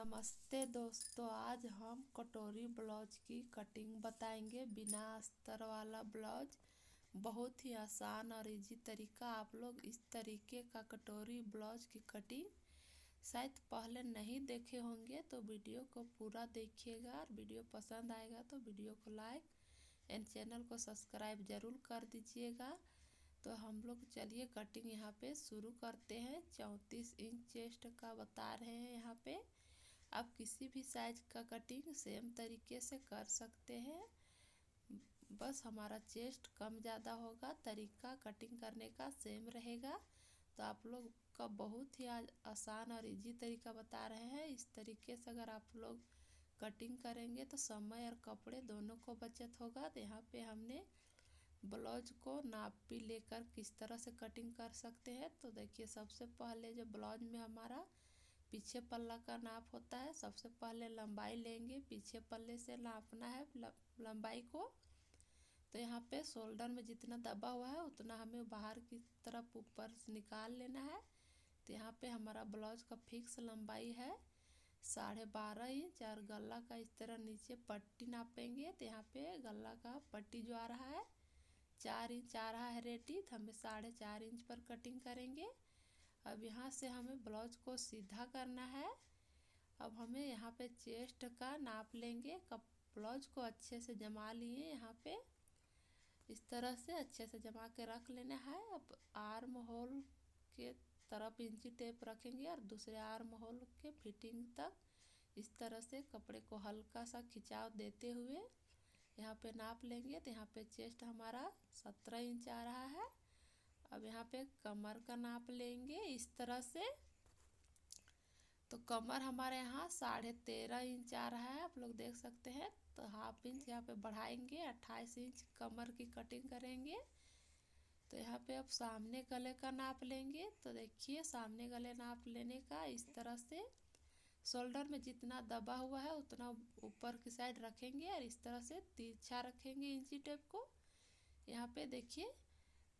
नमस्ते दोस्तों, आज हम कटोरी ब्लाउज की कटिंग बताएंगे। बिना अस्तर वाला ब्लाउज, बहुत ही आसान और इजी तरीका। आप लोग इस तरीके का कटोरी ब्लाउज की कटिंग शायद पहले नहीं देखे होंगे, तो वीडियो को पूरा देखिएगा। और वीडियो पसंद आएगा तो वीडियो को लाइक एंड चैनल को सब्सक्राइब ज़रूर कर दीजिएगा। तो हम लोग चलिए कटिंग यहाँ पे शुरू करते हैं। 34 इंच चेस्ट का बता रहे हैं यहाँ पे। आप किसी भी साइज का कटिंग सेम तरीके से कर सकते हैं, बस हमारा चेस्ट कम ज़्यादा होगा, तरीका कटिंग करने का सेम रहेगा। तो आप लोग का बहुत ही आसान और इजी तरीका बता रहे हैं। इस तरीके से अगर आप लोग कटिंग करेंगे तो समय और कपड़े दोनों को बचत होगा। तो यहाँ पे हमने ब्लाउज को नाप भी लेकर किस तरह से कटिंग कर सकते हैं। तो देखिए, सबसे पहले जो ब्लाउज में हमारा पीछे पल्ला का नाप होता है, सबसे पहले लंबाई लेंगे। पीछे पल्ले से नापना है लंबाई को। तो यहाँ पे शोल्डर में जितना दबा हुआ है उतना हमें बाहर की तरफ ऊपर निकाल लेना है। तो यहाँ पे हमारा ब्लाउज का फिक्स लंबाई है 12.5 इंच। और गला का इस तरह नीचे पट्टी नापेंगे। तो यहाँ पे गला का पट्टी जो आ रहा है 4 इंच आ रहा है रेडी। तो हमें 4.5 इंच पर कटिंग करेंगे। अब यहाँ से हमें ब्लाउज को सीधा करना है। अब हमें यहाँ पे चेस्ट का नाप लेंगे। ब्लाउज को अच्छे से जमा लिए, यहाँ पे इस तरह से अच्छे से जमा के रख लेना है। अब आर्म होल के तरफ इंची टेप रखेंगे और दूसरे आर्म होल के फिटिंग तक इस तरह से कपड़े को हल्का सा खिंचाव देते हुए यहाँ पे नाप लेंगे। तो यहाँ पे चेस्ट हमारा 17 इंच आ रहा है। अब यहाँ पे कमर का नाप लेंगे इस तरह से। तो कमर हमारे यहाँ 13.5 इंच आ रहा है, आप लोग देख सकते हैं। तो हाफ इंच यहाँ पे बढ़ाएंगे, 28 इंच कमर की कटिंग करेंगे। तो यहाँ पे अब सामने गले का नाप लेंगे। तो देखिए, सामने गले नाप लेने का इस तरह से शोल्डर में जितना दबा हुआ है उतना ऊपर की साइड रखेंगे और इस तरह से तिरछा रखेंगे इंची टेप को। यहाँ पे देखिए,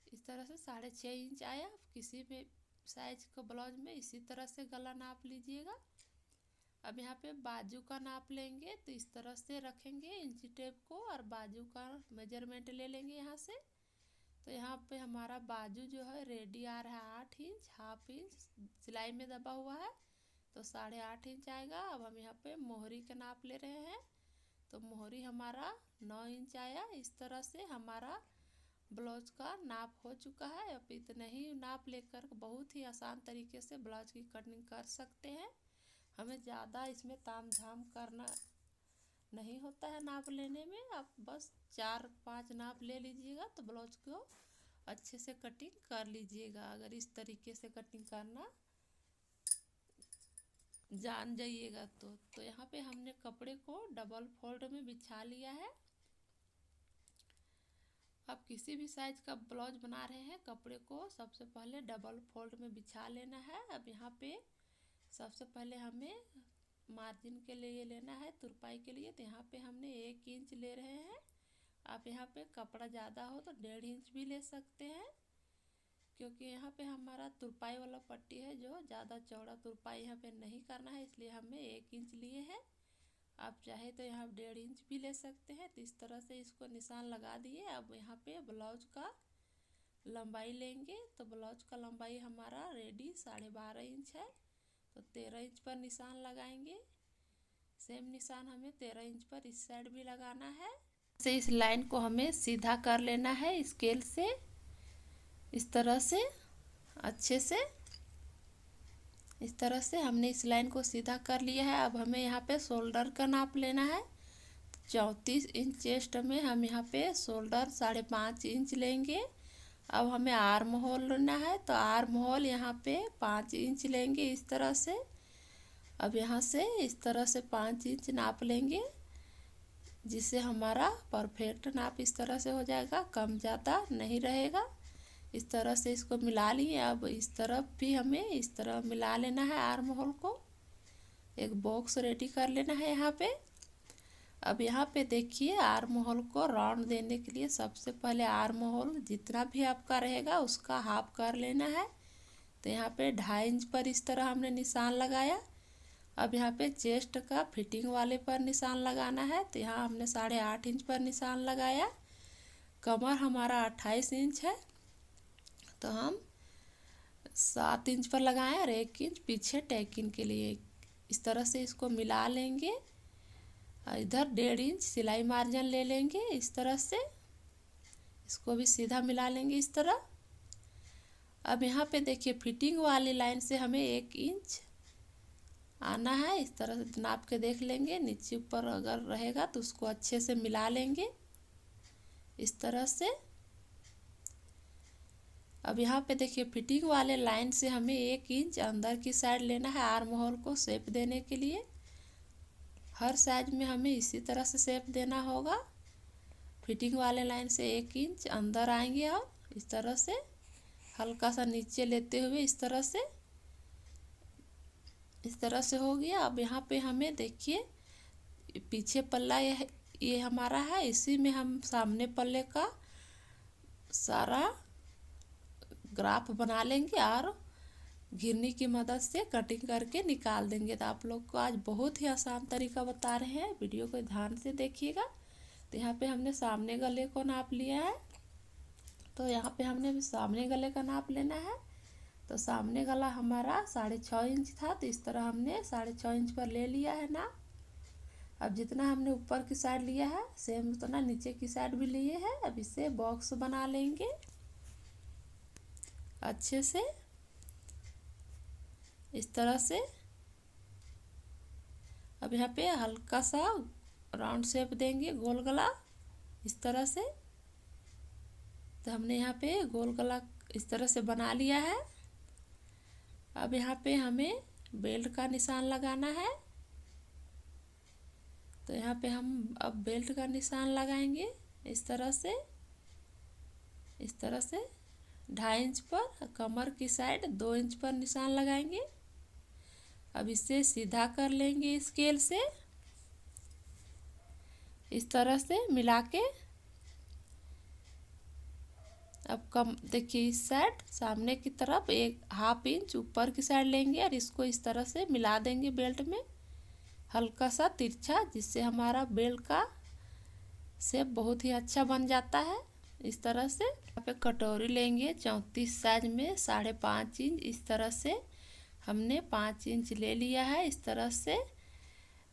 इस तरह से 6.5 इंच आया। किसी भी साइज का ब्लाउज में इसी तरह से गला नाप लीजिएगा। अब यहाँ पे बाजू का नाप लेंगे। तो इस तरह से रखेंगे इंची टेप को और बाजू का मेजरमेंट ले लेंगे यहाँ से। तो यहाँ पे हमारा बाजू जो है रेडी आ रहा है 8 इंच। हाफ इंच सिलाई में दबा हुआ है तो 8.5 इंच आएगा। अब हम यहाँ पे मोहरी का नाप ले रहे हैं। तो मोहरी हमारा 9 इंच आया। इस तरह से हमारा ब्लाउज का नाप हो चुका है। अब इतना ही नाप लेकर बहुत ही आसान तरीके से ब्लाउज की कटिंग कर सकते हैं। हमें ज़्यादा इसमें ताम झाम करना नहीं होता है नाप लेने में। आप बस 4-5 नाप ले लीजिएगा तो ब्लाउज को अच्छे से कटिंग कर लीजिएगा। अगर इस तरीके से कटिंग करना जान जाइएगा तो यहाँ पे हमने कपड़े को डबल फोल्ड में बिछा लिया है। आप किसी भी साइज का ब्लाउज बना रहे हैं, कपड़े को सबसे पहले डबल फोल्ड में बिछा लेना है। अब यहाँ पे सबसे पहले हमें मार्जिन के लिए लेना है, तुरपाई के लिए। तो यहाँ पे हमने 1 इंच ले रहे हैं। आप यहाँ पे कपड़ा ज़्यादा हो तो 1.5 इंच भी ले सकते हैं, क्योंकि यहाँ पे हमारा तुरपाई वाला पट्टी है जो ज़्यादा चौड़ा तुरपाई यहाँ पे नहीं करना है, इसलिए हमें 1 इंच लिए हैं। आप चाहे तो यहाँ 1.5 इंच भी ले सकते हैं। तो इस तरह से इसको निशान लगा दिए। अब यहाँ पे ब्लाउज का लंबाई लेंगे। तो ब्लाउज का लंबाई हमारा रेडी 12.5 इंच है। तो 13 इंच पर निशान लगाएंगे। सेम निशान हमें 13 इंच पर इस साइड भी लगाना है। से इस लाइन को हमें सीधा कर लेना है स्केल से, इस तरह से अच्छे से। इस तरह से हमने इस लाइन को सीधा कर लिया है। अब हमें यहाँ पे शोल्डर का नाप लेना है। 34 इंच चेस्ट में हम यहाँ पे शोल्डर 5.5 इंच लेंगे। अब हमें आर्म होल लेना है। तो आर्म होल यहाँ पे 5 इंच लेंगे इस तरह से। अब यहाँ से इस तरह से 5 इंच नाप लेंगे, जिससे हमारा परफेक्ट नाप इस तरह से हो जाएगा, कम ज़्यादा नहीं रहेगा। इस तरह से इसको मिला लिए। अब इस तरफ भी हमें इस तरह मिला लेना है। आर्म होल को एक बॉक्स रेडी कर लेना है यहाँ पे। अब यहाँ पे देखिए, आर्म होल को राउंड देने के लिए सबसे पहले आर्म होल जितना भी आपका रहेगा उसका हाफ कर लेना है। तो यहाँ पे 2.5 इंच पर इस तरह हमने निशान लगाया। अब यहाँ पे चेस्ट का फिटिंग वाले पर निशान लगाना है, तो यहाँ हमने 8.5 इंच पर निशान लगाया। कमर हमारा 28 इंच है, तो हम 7 इंच पर लगाएं और 1 इंच पीछे टैकिंग के लिए। इस तरह से इसको मिला लेंगे। इधर 1.5 इंच सिलाई मार्जिन ले लेंगे। इस तरह से इसको भी सीधा मिला लेंगे इस तरह। अब यहाँ पे देखिए फिटिंग वाली लाइन से हमें 1 इंच आना है। इस तरह से नाप के देख लेंगे, नीचे ऊपर अगर रहेगा तो उसको अच्छे से मिला लेंगे इस तरह से। अब यहाँ पे देखिए फिटिंग वाले लाइन से हमें 1 इंच अंदर की साइड लेना है आर्म होल को शेप देने के लिए। हर साइज में हमें इसी तरह से शेप देना होगा। फिटिंग वाले लाइन से 1 इंच अंदर आएंगे और इस तरह से हल्का सा नीचे लेते हुए इस तरह से हो गया। अब यहाँ पे हमें देखिए पीछे पल्ला ये हमारा है, इसी में हम सामने पल्ले का सारा ग्राफ बना लेंगे और घिरनी की मदद से कटिंग करके निकाल देंगे। तो आप लोग को आज बहुत ही आसान तरीका बता रहे हैं, वीडियो को ध्यान से देखिएगा। तो यहाँ पे हमने सामने गले को नाप लिया है, तो यहाँ पे हमने भी सामने गले का नाप लेना है। तो सामने गला हमारा 6.5 इंच था, तो इस तरह हमने 6.5 इंच पर ले लिया है ना। अब जितना हमने ऊपर की साइड लिया है सेम उतना नीचे की साइड भी लिए है। अब इसे बॉक्स बना लेंगे अच्छे से इस तरह से। अब यहाँ पे हल्का सा राउंड शेप देंगे गोल गला इस तरह से। तो हमने यहाँ पे गोल गला इस तरह से बना लिया है। अब यहाँ पे हमें बेल्ट का निशान लगाना है, तो यहाँ पे हम अब बेल्ट का निशान लगाएंगे इस तरह से 2.5 इंच पर। कमर की साइड 2 इंच पर निशान लगाएंगे। अब इसे सीधा कर लेंगे स्केल से इस तरह से मिला के। अब कम देखिए इस साइड सामने की तरफ 1/2 इंच ऊपर की साइड लेंगे और इसको इस तरह से मिला देंगे बेल्ट में हल्का सा तिरछा, जिससे हमारा बेल्ट का शेप बहुत ही अच्छा बन जाता है इस तरह से। यहाँ पे कटोरी लेंगे 34 साइज में 5.5 इंच। इस तरह से हमने 5 इंच ले लिया है इस तरह से।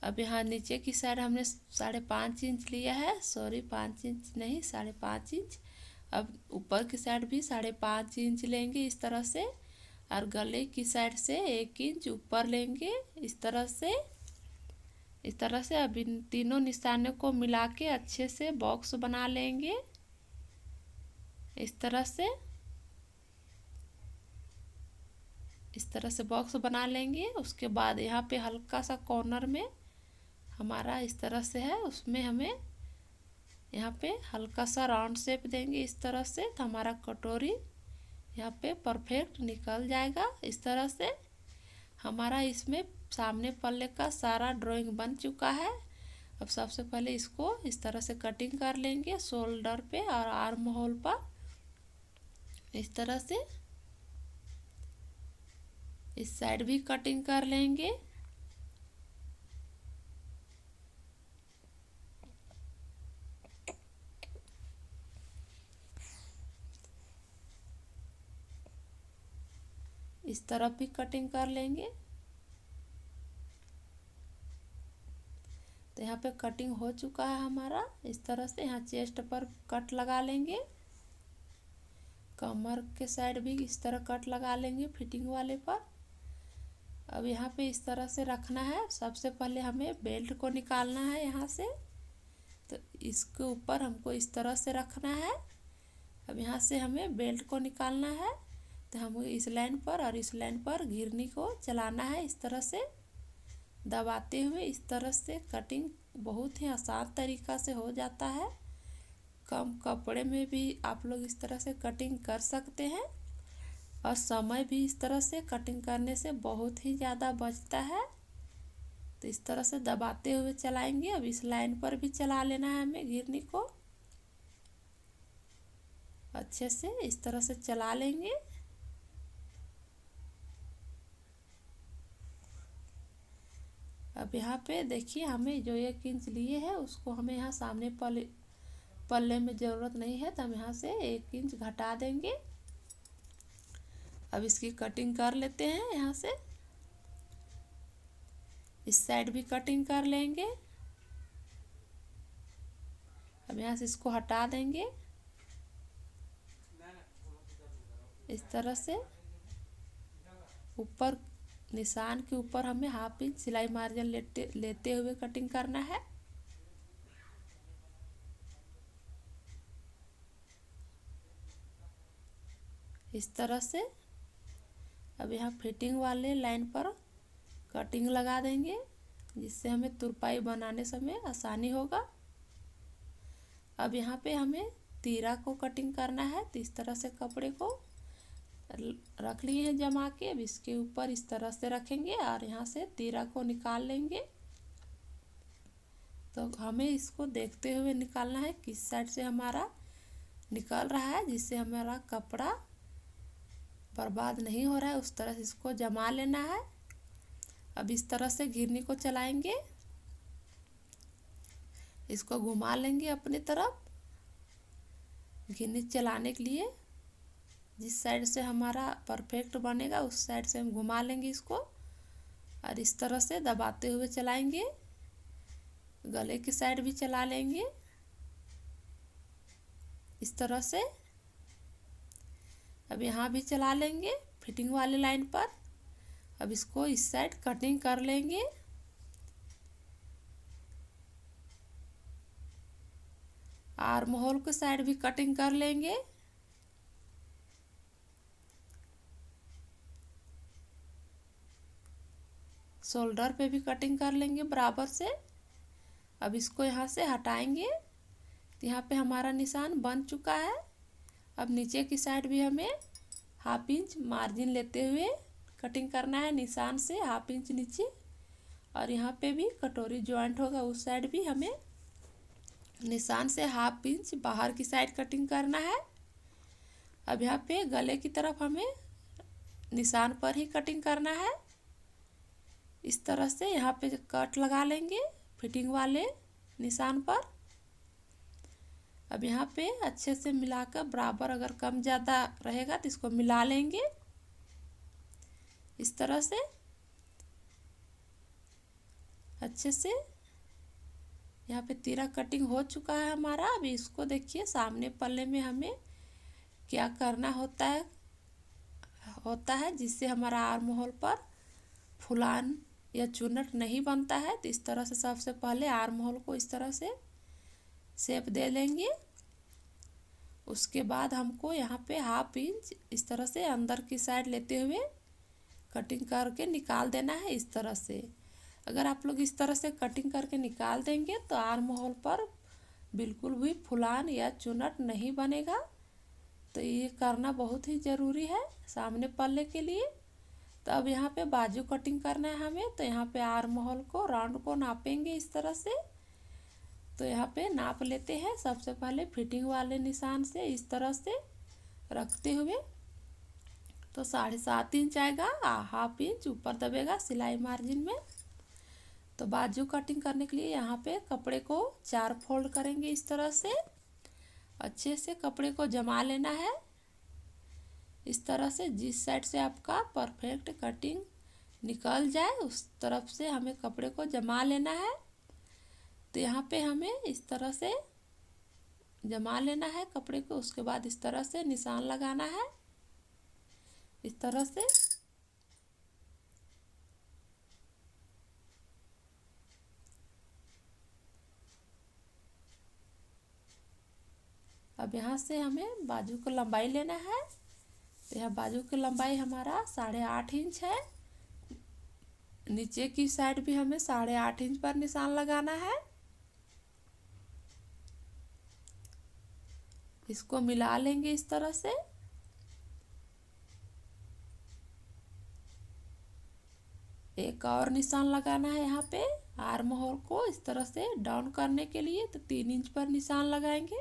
अब यहाँ नीचे की साइड हमने 5.5 इंच लिया है, सॉरी 5 इंच नहीं 5.5 इंच। अब ऊपर की साइड भी 5.5 इंच लेंगे इस तरह से, और गले की साइड से 1 इंच ऊपर लेंगे इस तरह से। अब इन तीनों निशानों को मिला के अच्छे से बॉक्स बना लेंगे इस तरह से बॉक्स बना लेंगे। उसके बाद यहाँ पे हल्का सा कॉर्नर में हमारा इस तरह से है, उसमें हमें यहाँ पे हल्का सा राउंड शेप देंगे इस तरह से। तो हमारा कटोरी यहाँ पे परफेक्ट निकल जाएगा इस तरह से। हमारा इसमें सामने पल्ले का सारा ड्राइंग बन चुका है। अब सबसे पहले इसको इस तरह से कटिंग कर लेंगे शोल्डर पे और आर्म होल पर इस तरह से। इस साइड भी कटिंग कर लेंगे। इस तरफ भी कटिंग कर लेंगे। तो यहाँ पे कटिंग हो चुका है हमारा इस तरह से। यहाँ चेस्ट पर कट लगा लेंगे, कमर के साइड भी इस तरह कट लगा लेंगे फिटिंग वाले पर। अब यहाँ पे इस तरह से रखना है। सबसे पहले हमें बेल्ट को निकालना है यहाँ से, तो इसके ऊपर हमको इस तरह से रखना है। अब यहाँ से हमें बेल्ट को निकालना है, तो हम इस लाइन पर और इस लाइन पर घिरनी को चलाना है इस तरह से दबाते हुए। इस तरह से कटिंग बहुत ही आसान तरीका से हो जाता है। कम कपड़े में भी आप लोग इस तरह से कटिंग कर सकते हैं, और समय भी इस तरह से कटिंग करने से बहुत ही ज़्यादा बचता है। तो इस तरह से दबाते हुए चलाएंगे। अब इस लाइन पर भी चला लेना है हमें घिरनी को अच्छे से इस तरह से चला लेंगे। अब यहाँ पे देखिए हमें जो 1 इंच लिए है उसको हमें यहाँ सामने पल्ले में ज़रूरत नहीं है, तो हम यहाँ से 1 इंच घटा देंगे। अब इसकी कटिंग कर लेते हैं। यहाँ से इस साइड भी कटिंग कर लेंगे। अब यहाँ से इसको हटा देंगे इस तरह से। ऊपर निशान के ऊपर हमें 1/2 इंच सिलाई मार्जिन लेते हुए कटिंग करना है। इस तरह से। अब यहाँ फिटिंग वाले लाइन पर कटिंग लगा देंगे, जिससे हमें तुरपाई बनाने समय आसानी होगा। अब यहाँ पे हमें तीरा को कटिंग करना है, तो इस तरह से कपड़े को रख लिए हैं जमा के। अब इसके ऊपर इस तरह से रखेंगे और यहाँ से तीरा को निकाल लेंगे। तो हमें इसको देखते हुए निकालना है किस साइड से हमारा निकल रहा है, जिससे हमारा कपड़ा बर्बाद नहीं हो रहा है। उस तरह से इसको जमा लेना है। अब इस तरह से घिरनी को चलाएंगे, इसको घुमा लेंगे अपनी तरफ। घिरनी चलाने के लिए जिस साइड से हमारा परफेक्ट बनेगा उस साइड से हम घुमा लेंगे इसको, और इस तरह से दबाते हुए चलाएंगे। गले की साइड भी चला लेंगे इस तरह से। अब यहाँ भी चला लेंगे फिटिंग वाले लाइन पर। अब इसको इस साइड कटिंग कर लेंगे। आर्म होल के साइड भी कटिंग कर लेंगे। शोल्डर पे भी कटिंग कर लेंगे बराबर से। अब इसको यहाँ से हटाएंगे, तो यहाँ पे हमारा निशान बन चुका है। अब नीचे की साइड भी हमें 1/2 इंच मार्जिन लेते हुए कटिंग करना है, निशान से 1/2 इंच नीचे। और यहाँ पे भी कटोरी जॉइंट होगा, उस साइड भी हमें निशान से 1/2 इंच बाहर की साइड कटिंग करना है। अब यहाँ पे गले की तरफ हमें निशान पर ही कटिंग करना है। इस तरह से यहाँ पे कट लगा लेंगे फिटिंग वाले निशान पर। अब यहाँ पे अच्छे से मिलाकर बराबर, अगर कम ज़्यादा रहेगा तो इसको मिला लेंगे इस तरह से अच्छे से। यहाँ पे तीरा कटिंग हो चुका है हमारा। अभी इसको देखिए सामने पल्ले में हमें क्या करना होता है जिससे हमारा आर्म होल पर फुलान या चुन्नट नहीं बनता है। तो इस तरह से सबसे पहले आर्म होल को इस तरह से शेप दे लेंगे। उसके बाद हमको यहाँ पे 1/2 इंच इस तरह से अंदर की साइड लेते हुए कटिंग करके निकाल देना है इस तरह से। अगर आप लोग इस तरह से कटिंग करके निकाल देंगे तो आर्म होल पर बिल्कुल भी फुलान या चुन्नट नहीं बनेगा। तो ये करना बहुत ही ज़रूरी है सामने पल्ले के लिए। तो अब यहाँ पे बाजू कटिंग करना है हमें, तो यहाँ पे आर्म होल को राउंड को नापेंगे इस तरह से। तो यहाँ पे नाप लेते हैं सबसे पहले फिटिंग वाले निशान से इस तरह से रखते हुए। तो 7.5 इंच आएगा, 1/2 इंच ऊपर दबेगा सिलाई मार्जिन में। तो बाजू कटिंग करने के लिए यहाँ पे कपड़े को 4 फोल्ड करेंगे इस तरह से। अच्छे से कपड़े को जमा लेना है इस तरह से। जिस साइड से आपका परफेक्ट कटिंग निकल जाए उस तरफ से हमें कपड़े को जमा लेना है। तो यहाँ पे हमें इस तरह से जमा लेना है कपड़े को। उसके बाद इस तरह से निशान लगाना है इस तरह से। अब यहाँ से हमें बाजू को लंबाई लेना है। तो यहाँ बाजू की लंबाई हमारा 8.5 इंच है। नीचे की साइड भी हमें 8.5 इंच पर निशान लगाना है। इसको मिला लेंगे इस तरह से। एक और निशान लगाना है यहाँ पे आर्म होल को इस तरह से डाउन करने के लिए। तो 3 इंच पर निशान लगाएंगे।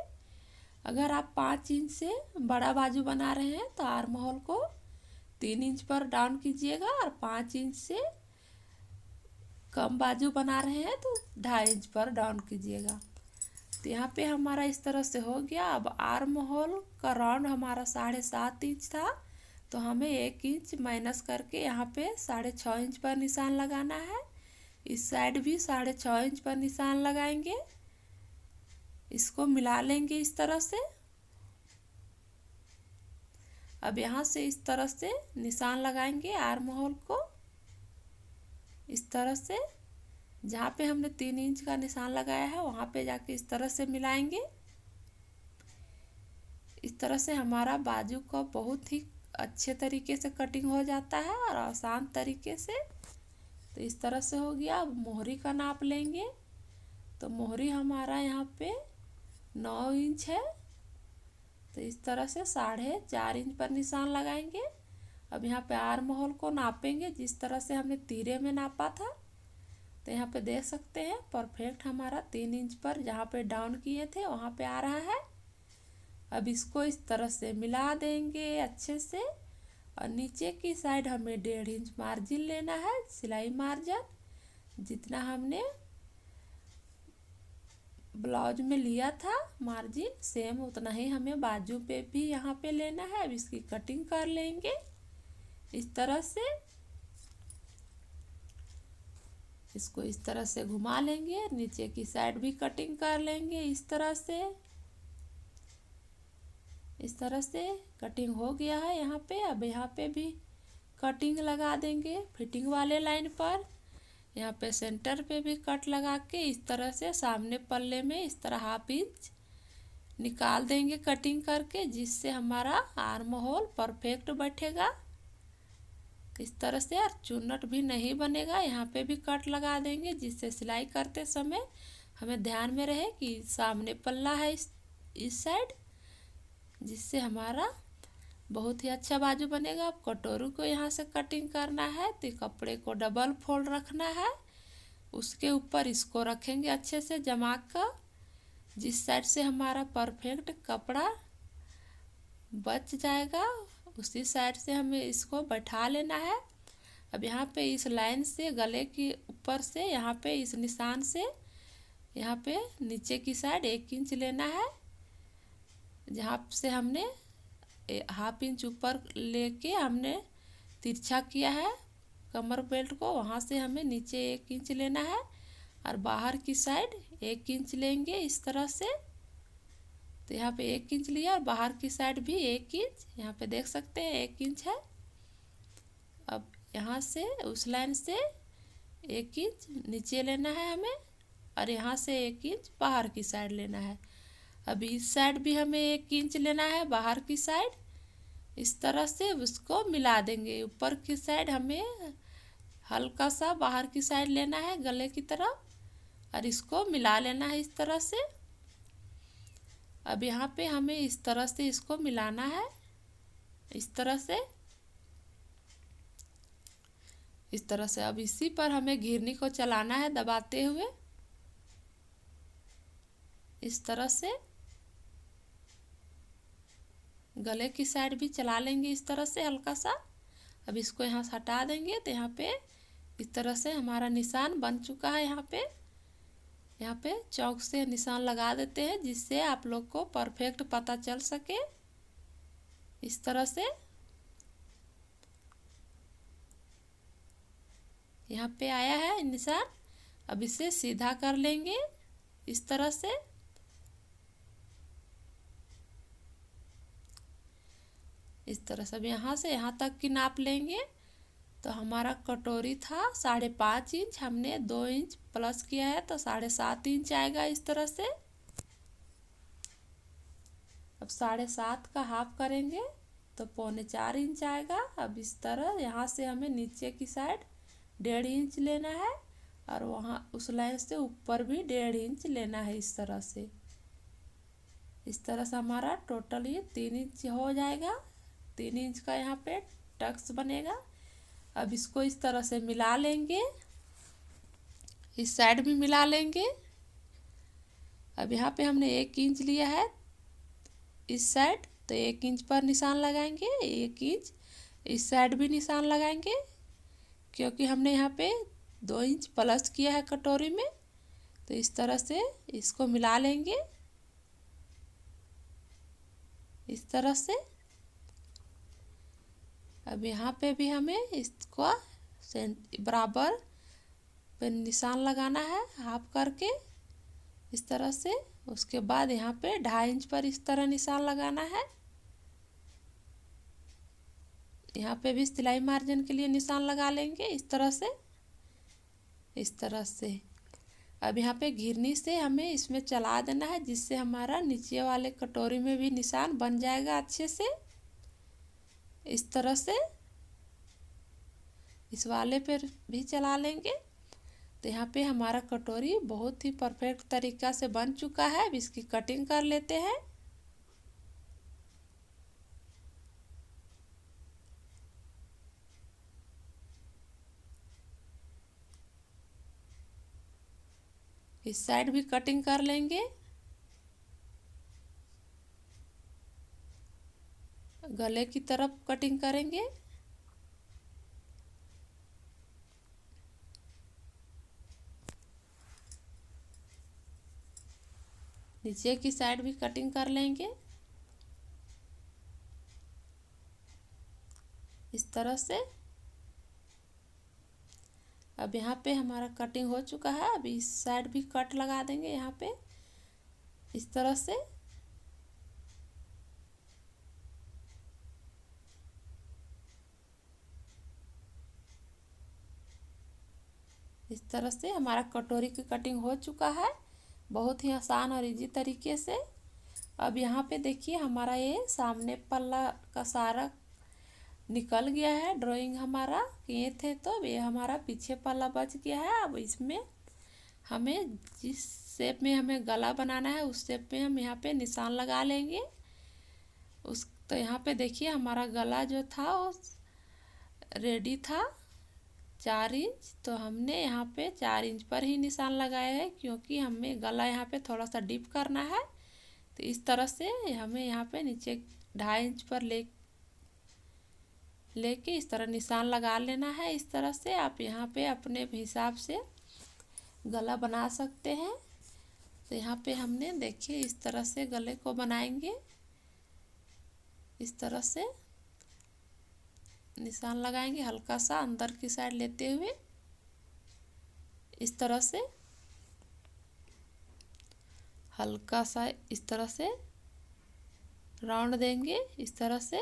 अगर आप 5 इंच से बड़ा बाजू बना रहे हैं तो आर्म होल को 3 इंच पर डाउन कीजिएगा और 5 इंच से कम बाजू बना रहे हैं तो 2.5 इंच पर डाउन कीजिएगा। तो यहाँ पे हमारा इस तरह से हो गया। अब आर्म होल का राउंड हमारा 7.5 इंच था, तो हमें 1 इंच माइनस करके यहाँ पे 6.5 इंच पर निशान लगाना है। इस साइड भी 6.5 इंच पर निशान लगाएंगे। इसको मिला लेंगे इस तरह से। अब यहाँ से इस तरह से निशान लगाएंगे आर्म होल को, इस तरह से। जहाँ पे हमने 3 इंच का निशान लगाया है वहाँ पे जाके इस तरह से मिलाएंगे। इस तरह से हमारा बाजू का बहुत ही अच्छे तरीके से कटिंग हो जाता है और आसान तरीके से। तो इस तरह से हो गया। अब मोहरी का नाप लेंगे। तो मोहरी हमारा यहाँ पे 9 इंच है, तो इस तरह से 4.5 इंच पर निशान लगाएंगे। अब यहाँ पे आर्म होल को नापेंगे जिस तरह से हमने तिरे में नापा था। तो यहाँ पे देख सकते हैं परफेक्ट हमारा 3 इंच पर जहाँ पे डाउन किए थे वहाँ पे आ रहा है। अब इसको इस तरह से मिला देंगे अच्छे से। और नीचे की साइड हमें 1.5 इंच मार्जिन लेना है, सिलाई मार्जिन। जितना हमने ब्लाउज में लिया था मार्जिन, सेम उतना ही हमें बाजू पे भी यहाँ पे लेना है। अब इसकी कटिंग कर लेंगे इस तरह से। इसको इस तरह से घुमा लेंगे, नीचे की साइड भी कटिंग कर लेंगे इस तरह से। इस तरह से कटिंग हो गया है यहाँ पे। अब यहाँ पे भी कटिंग लगा देंगे फिटिंग वाले लाइन पर। यहाँ पे सेंटर पे भी कट लगा के इस तरह से सामने पल्ले में इस तरह 1/2 इंच निकाल देंगे कटिंग करके, जिससे हमारा आर्म होल परफेक्ट बैठेगा इस तरह से। और चुन्नट भी नहीं बनेगा। यहाँ पे भी कट लगा देंगे जिससे सिलाई करते समय हमें ध्यान में रहे कि सामने पल्ला है इस साइड, जिससे हमारा बहुत ही अच्छा बाजू बनेगा। अब कटोरी को यहाँ से कटिंग करना है तो कपड़े को डबल फोल्ड रखना है, उसके ऊपर इसको रखेंगे अच्छे से जमा कर, जिस साइड से हमारा परफेक्ट कपड़ा बच जाएगा उसी साइड से हमें इसको बैठा लेना है। अब यहाँ पे इस लाइन से गले के ऊपर से यहाँ पे इस निशान से यहाँ पे नीचे की साइड 1 इंच लेना है। जहाँ से हमने 1/2 इंच ऊपर लेके हमने तिरछा किया है कमर बेल्ट को, वहाँ से हमें नीचे 1 इंच लेना है। और बाहर की साइड 1 इंच लेंगे इस तरह से। तो यहाँ पे 1 इंच लिया और बाहर की साइड भी 1 इंच, यहाँ पे देख सकते हैं 1 इंच है। अब यहाँ से उस लाइन से 1 इंच नीचे लेना है हमें, और यहाँ से 1 इंच बाहर की साइड लेना है। अब इस साइड भी हमें 1 इंच लेना है बाहर की साइड। इस तरह से उसको मिला देंगे। ऊपर की साइड हमें हल्का सा बाहर की साइड लेना है गले की तरफ, और इसको मिला लेना है इस तरह से। अब यहाँ पे हमें इस तरह से इसको मिलाना है इस तरह से, इस तरह से। अब इसी पर हमें घिरनी को चलाना है दबाते हुए इस तरह से। गले की साइड भी चला लेंगे इस तरह से हल्का सा। अब इसको यहाँ से हटा देंगे तो यहाँ पे इस तरह से हमारा निशान बन चुका है। यहाँ पे चौक से निशान लगा देते हैं जिससे आप लोग को परफेक्ट पता चल सके इस तरह से। यहाँ पे आया है निशान। अब इसे सीधा कर लेंगे इस तरह से। इस तरह से अब यहाँ से यहाँ तक की नाप लेंगे। तो हमारा कटोरी था 5.5 इंच, हमने 2 इंच प्लस किया है तो 7.5 इंच आएगा इस तरह से। अब 7.5 का हाफ करेंगे तो 3.25 इंच आएगा। अब इस तरह यहाँ से हमें नीचे की साइड 1.5 इंच लेना है, और वहाँ उस लाइन से ऊपर भी 1.5 इंच लेना है इस तरह से। इस तरह से हमारा टोटल ये 3 इंच हो जाएगा। 3 इंच का यहाँ पे टक्स बनेगा। अब इसको इस तरह से मिला लेंगे, इस साइड भी मिला लेंगे। अब यहाँ पे हमने 1 इंच लिया है इस साइड, तो 1 इंच पर निशान लगाएंगे। 1 इंच इस साइड भी निशान लगाएंगे, क्योंकि हमने यहाँ पे 2 इंच प्लस किया है कटोरी में। तो इस तरह से इसको मिला लेंगे, इस तरह से। अब यहाँ पे भी हमें इसको बराबर पे निशान लगाना है, हाफ करके इस तरह से। उसके बाद यहाँ पे 2.5 इंच पर इस तरह निशान लगाना है। यहाँ पे भी सिलाई मार्जिन के लिए निशान लगा लेंगे इस तरह से, इस तरह से। अब यहाँ पे घिरनी से हमें इसमें चला देना है, जिससे हमारा नीचे वाले कटोरी में भी निशान बन जाएगा अच्छे से, इस तरह से। इस वाले पर भी चला लेंगे। तो यहाँ पे हमारा कटोरी बहुत ही परफेक्ट तरीका से बन चुका है। अब इसकी कटिंग कर लेते हैं। इस साइड भी कटिंग कर लेंगे। गले की तरफ कटिंग करेंगे। नीचे की साइड भी कटिंग कर लेंगे इस तरह से। अब यहाँ पे हमारा कटिंग हो चुका है। अब इस साइड भी कट लगा देंगे यहाँ पे इस तरह से। इस तरह से हमारा कटोरी की कटिंग हो चुका है, बहुत ही आसान और इजी तरीके से। अब यहाँ पे देखिए हमारा ये सामने पल्ला का सारा निकल गया है। ड्राइंग हमारा किए थे तो ये हमारा पीछे पल्ला बच गया है। अब इसमें हमें जिस शेप में हमें गला बनाना है उस शेप में हम यहाँ पे निशान लगा लेंगे उस। तो यहाँ पे देखिए हमारा गला जो था वो रेडी था 4 इंच। तो हमने यहाँ पे 4 इंच पर ही निशान लगाया है, क्योंकि हमें गला यहाँ पे थोड़ा सा डीप करना है। तो इस तरह से हमें यहाँ पे नीचे 2.5 इंच पर लेके इस तरह निशान लगा लेना है इस तरह से। आप यहाँ पे अपने हिसाब से गला बना सकते हैं। तो यहाँ पे हमने देखिए इस तरह से गले को बनाएंगे, इस तरह से निशान लगाएंगे हल्का सा अंदर की साइड लेते हुए, इस तरह से हल्का सा इस तरह से राउंड देंगे इस तरह से।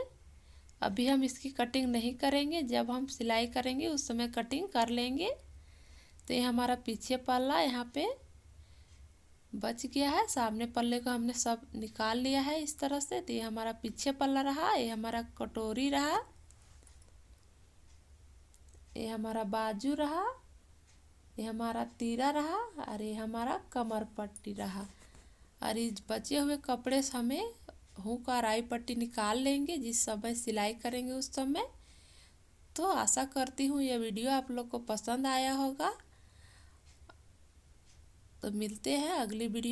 अभी हम इसकी कटिंग नहीं करेंगे, जब हम सिलाई करेंगे उस समय कटिंग कर लेंगे। तो ये हमारा पीछे पल्ला यहाँ पे बच गया है, सामने पल्ले को हमने सब निकाल लिया है इस तरह से। तो ये हमारा पीछे पल्ला रहा, ये हमारा कटोरी रहा, ये हमारा बाजू रहा, ये हमारा तीरा रहा, और ये हमारा कमर पट्टी रहा। और इस बचे हुए कपड़े से हमें हुक और आई पट्टी निकाल लेंगे जिस समय सिलाई करेंगे उस समय। तो आशा करती हूँ यह वीडियो आप लोग को पसंद आया होगा। तो मिलते हैं अगली वीडियो।